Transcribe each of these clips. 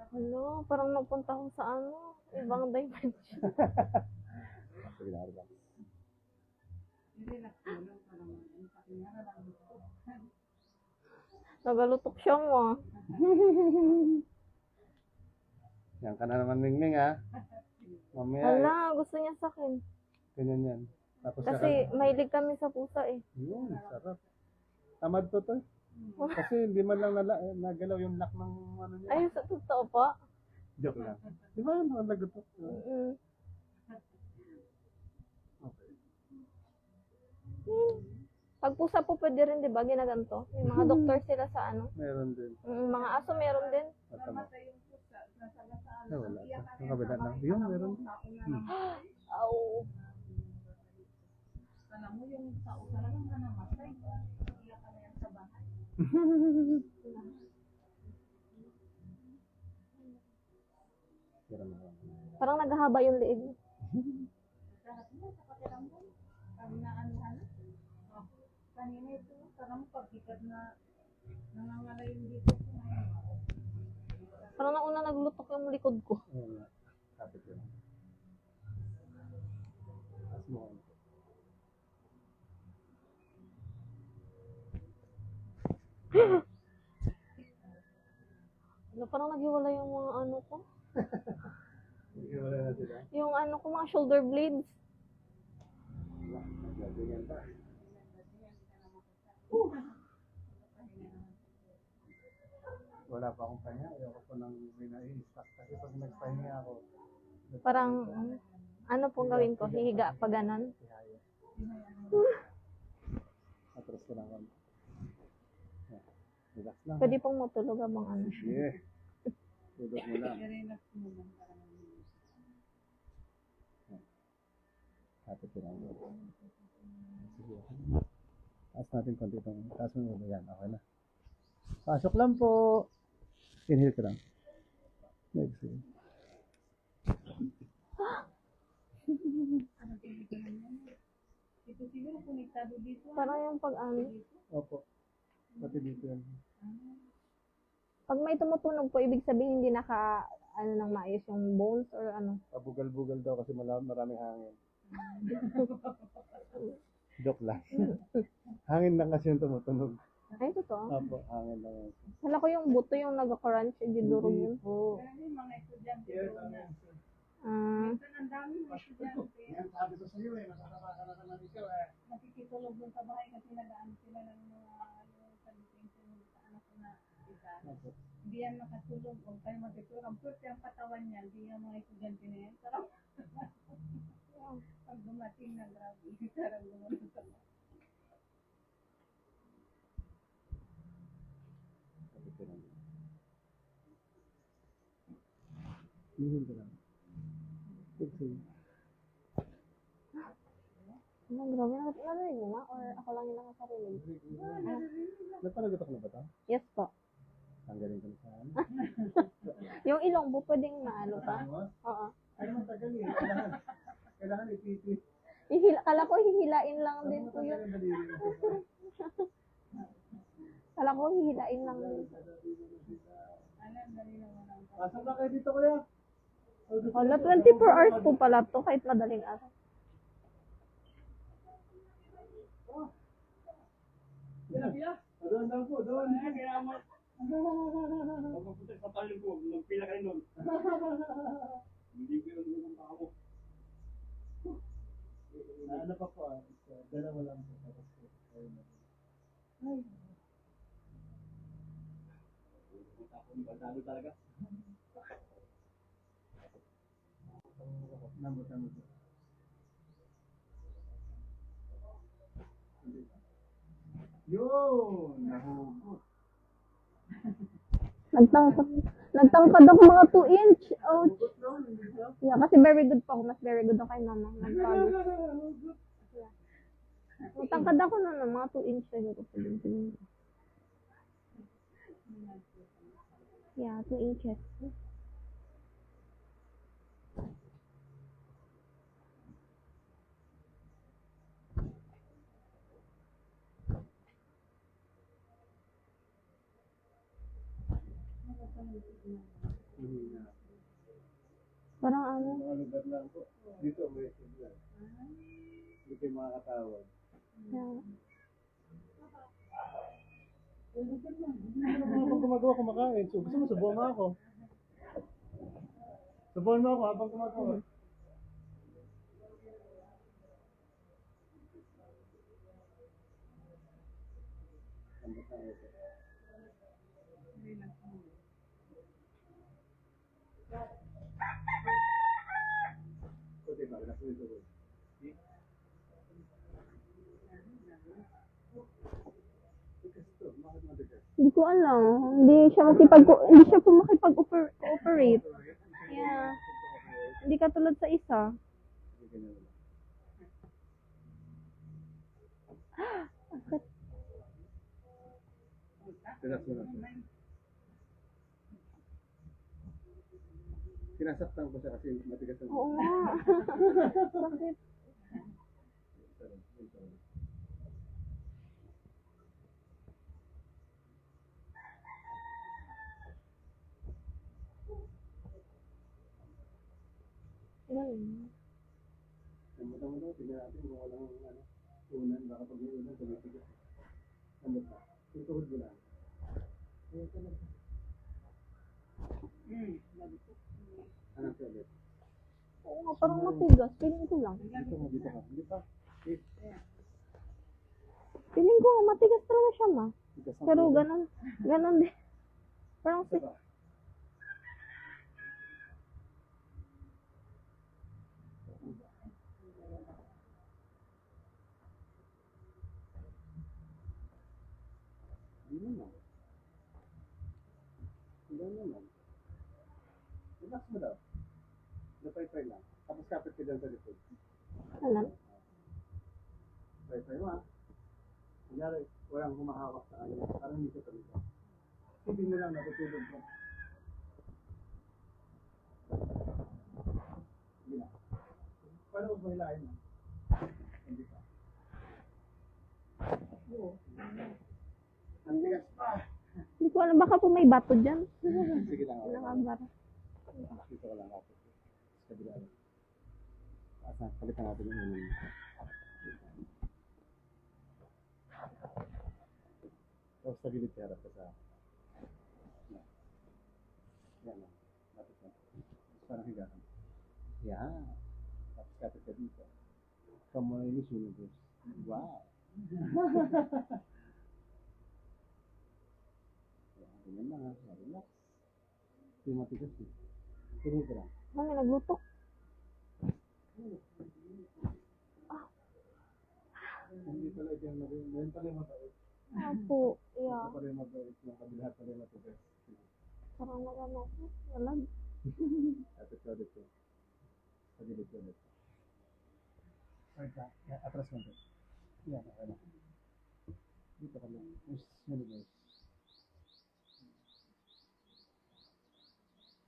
Ano, parang napunta ako sa ano, ibang dimension. Sige na, relax. Nagalutok siya mo ah. Yan ka na naman, Mingming, ha? Mamaya, Hala, gusto niya sa akin. ganyan yan. Tapos Kasi mahilig kami sa pusa eh. yun, sarap. Tamad to. Kasi hindi man lang nagalaw yung lock ng ano niya. Ay, sa totoo pa. Joke lang. Di ba yun? Ang lagot to. Mm. Okay. Pag pusa po pwede rin, di ba, ginaganto? Yung mga doktor sila sa ano. Meron din. Mga aso meron din. Matama. Ay, wala. Yung kabila lang. Yun, meron din. Aw. Alam mo yung tao talagang nanamatay. Iyak ka na yan sa bahay. Parang naghahaba yung liig. Lahat mo, sa katilang mo. Kami na ano. Kanina ito, parang pagkikat na nangangalayin dito. Parang nauna naglutok yung likod ko. Oo nga. Kapit yun. As mo. Ano, parang naghiwala yung mga ano ko. Hindi wala na sila. Yung ano ko, mga shoulder blades. Ganyan pa. Wala pa akong pahinga. Ayoko po nang i-stack. Kasi pag nagpahinga ako, Parang, ano pong gawin ko? Hihiga pa ganon. atras ko lang. Relax lang. Pwede pong matulog abang ano. Yeah. Tulog mo lang. Relax mo lang parang Kapit ko lang. Sige. Taas natin konti itong. Taas mo yung yan. Okay na. Pasok lang po. Inhale ka lang. Exhale. ito siguro konektado dito. Parang yung pag ano. Opo. Pati dito yan. Pag may tumutunog po, ibig sabihin hindi ano nang maayos yung bones or ano. Pabugal-bugal daw kasi maraming hangin. Joke lang. Hangin lang kasi yung tumutunog. Ay, totoo. Opo, hangin lang yan. Hala ko yung buto yung nag-crunch, hindi durog yun. Po. Pero yung mga estudyante doon na. Ah, Ito ang dami mga estudyante. Yan, sabi ko sa iyo eh, masasama ka na naman ikaw eh. Nakikitulog doon sa bahay kasi nagaan sila ng mga yung pag-detention sa anak ko na isa. Opo. Hindi yan makatulog. Huwag kayo matutulog. Ang puti ang katawan niya, hindi yung mga estudyante na yan. Pero pag dumating na grabe, sarang gumawa sa Kapit ko lang. Lihim ka lang. Exhale. ano, grabe. Narinig mo na? Or ako lang yung nakakarinig? Napalagot ako na ba ito? Yes po. Tanggalin ko na sa ano. Yung ilong po, pwedeng maano pa. Oo. Ay, matagal eh. Kailangan ipipit. Kala ko hihilain lang din po yun. Kala ko hihilain lang din. Pasok na kayo dito kuya. Wala, 24 hours po pala to kahit madaling araw. Doon lang po, doon. Pag magpunta sa talong ko, magpila kayo nun. Hindi ko yung mga tao. Ano pa po ah, dalawa lang po. Tapos po. Ay. Bandado talaga. Nambot. Yun! Nahugot. Nagtangkad ako mga 2 inch. Ouch. Hugot lang, hindi siya. Yeah, kasi very good pa ako. Mas very good ako kay mama. Nagpagod. Nagtangkad ako na mga 2 inch. Yeah, 2 inches. Mahina. Parang ano, Mga lugar lang po. Dito, may signal. Hindi kayo makakatawag. yeah. Habang gumagawa, kumakain. So, gusto mo, subuhan mo ako. Subuhan mo ako habang gumagawa. Ambot na ito. Kunti ba? Relax mo ito. Tigas to. Bakit matigas? Hindi ko alam. Hindi siya po makipag-cooperate. Yeah. Hindi katulad sa isa. Hindi ganyan wala. Relax mo na siya. Sinasaktan ko siya kasi matigas ang Oo nga. Bakit? Ganun. Ang tingnan natin kung walang unan, baka pag may unan, tumitigas. Ambot na. Tutuhod mo lang. Ayan talaga. Anong ulit? Oo nga, parang matigas. Feeling ko lang. Dito mo, dito ka. Hindi pa. Feeling ko nga, matigas talaga siya, ma. Tigas ang Pero ulo. ganun din. Parang Isa pa. Hindi naman. Hindi naman. Relax mo daw. Napay-pay lang. Tapos kapit ka dyan sa likod. alam. Pay-pay mo ha. Kunyari, walang humahawak sa kanya. Parang hindi ka talaga. Hindi mo lang natutulog mo. Hindi na. Paano mo hilahin mo? Hindi pa. Oo. Ang tigas pa. Hindi ko alam. Baka po may bato dyan. Sige lang. Okay lang. Nakabara. Dito ka lang kapit. Sa kabila lang. Asa, palitan natin yung ulo. Tapos sa gilid harap ka sa... Yan o. Lapit na. Parang higahan. Yan. Tapos kapit ka dito. Kamay ni Sunugos. Wow! Ganyan lang ha. Relax. Hindi matigas eh. Tingin ka lang. Ano, naglutok? Hindi pala ito yung mabait. Ngayon pala yung mabait. Apo. Yeah. Ito pala yung mabait. Yung kabila pala yung matigas. Parang nagano ako. Walag. Kapit ka dito. Sa gilid ka dito. Yan, atras mo dito. Yan, okay na. Dito ka lang. Sunugos.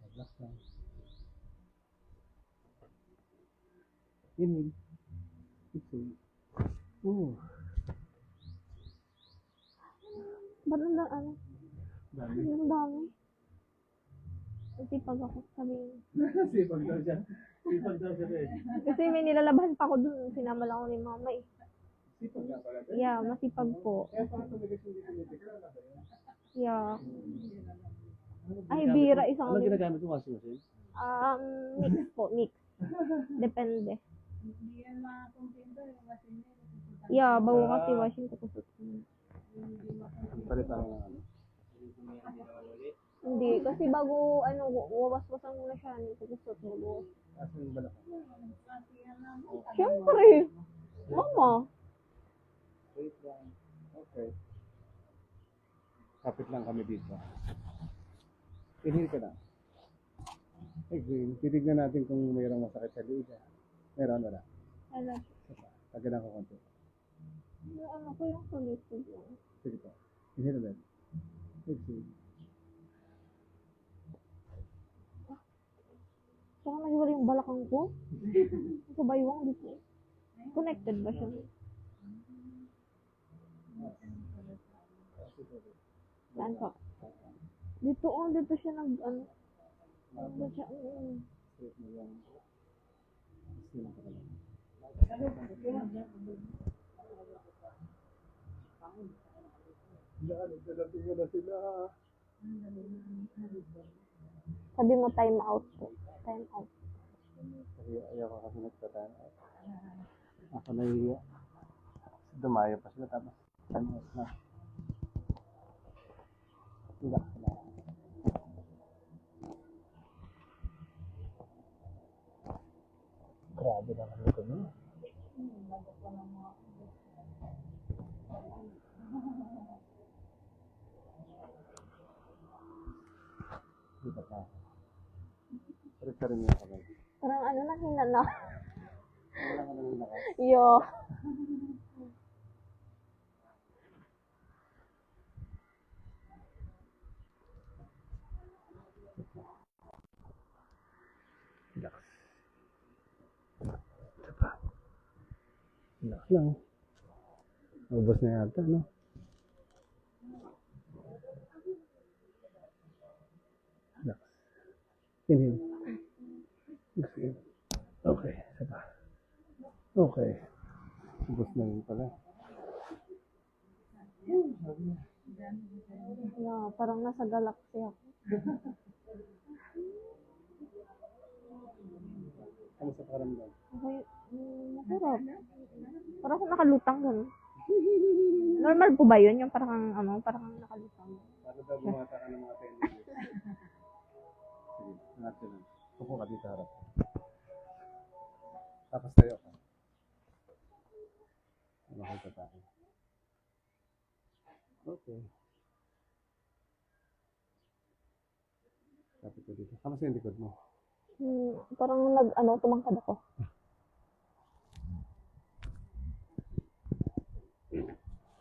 Relax lang. Inhale. Exhale. Ba't ano? Dami. Ang dami. Sipag ako sabihin. Sipag daw siya. Sipag daw siya eh. Kasi may nilalabahan pa ako dun. Sinama lang ako ni mama eh. Sipag nga pala. Yeah, masipag po. Kaya parang tumigas hindi tumigas. Yeah. Ay, bira. Isang Ano ginagamit mo washing machine? mix po. Mix. Depende. Hindi yan makumpinto yung machine niya. Yeah, bago kasi washing ko kusot. Palitan lang ano. Hindi. Kasi bago, wawaswasan mo na siya. Kusot mo. Kasi yung balak. Siyempre. Mama. Wait lang. Okay. Kapit lang kami dito. Inhale ka na. Exhale. Titignan natin kung mayroong masakit sa liig. Meron, wala. Ano? Tagalan ko konti. Ano ko yung solitude lang. Sige po. Inhale ulit. Exhale. Saka nagwala yung balakang ko. Sa baywang dito. Connected ba siya? Saan pa? Dito siya ano siya, Straight mo yan. Gusto mo ka lang. Nagdalating mo na sila. sabi mo time out po. Time out. Ayaw ko kasi nagtatahan. Ako nahihiya. Dumayo pa sila tapos tanong na. Diba? Grabe naman ito niya. Diba ka? Pero ka rin yung kamay. Parang ano na hinana. Wala ka naman nakas. Yo. Relax. Diba? Relax lang. Ubos na yata, no? Relax. Inhale. Exhale. Okay. Diba? Okay. Ubos na yun pala. Yeah, parang nasa galaxy ako. Ano sa pakiramdam? Okay, masarap. Parang akong nakalutang gano'n. Normal po ba yun? Yung parang parang nakalutang. Para daw bumata ka ng mga 10 minutes. Sige, natin lang. Upo ka dito harap. Tapos tayo ka. Makita tayo. Okay. Tapos ko dito. Kamusta yung likod mo? Parang tumangkad ako.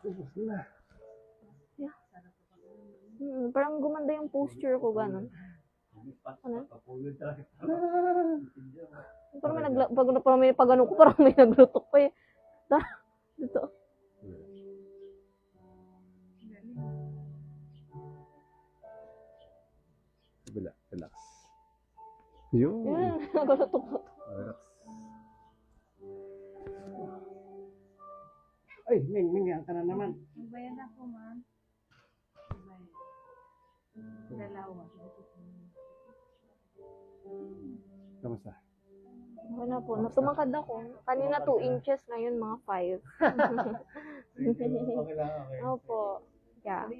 Ubus na. Yeah. Parang gumanda yung posture ko gano'n. Ano? Parang may pag-ano ko, parang may naglutok pa eh. Dito. Bila, relax. Yun. Naglutok. Relax. Ay, Ming, yan ka na naman. Magbayan ako, ma'am. Dalawa. Kamusta? Okay na po. Tumangkad ako. Kanina 2 inches, ngayon mga 5. Okay lang, okay. Opo. Yeah.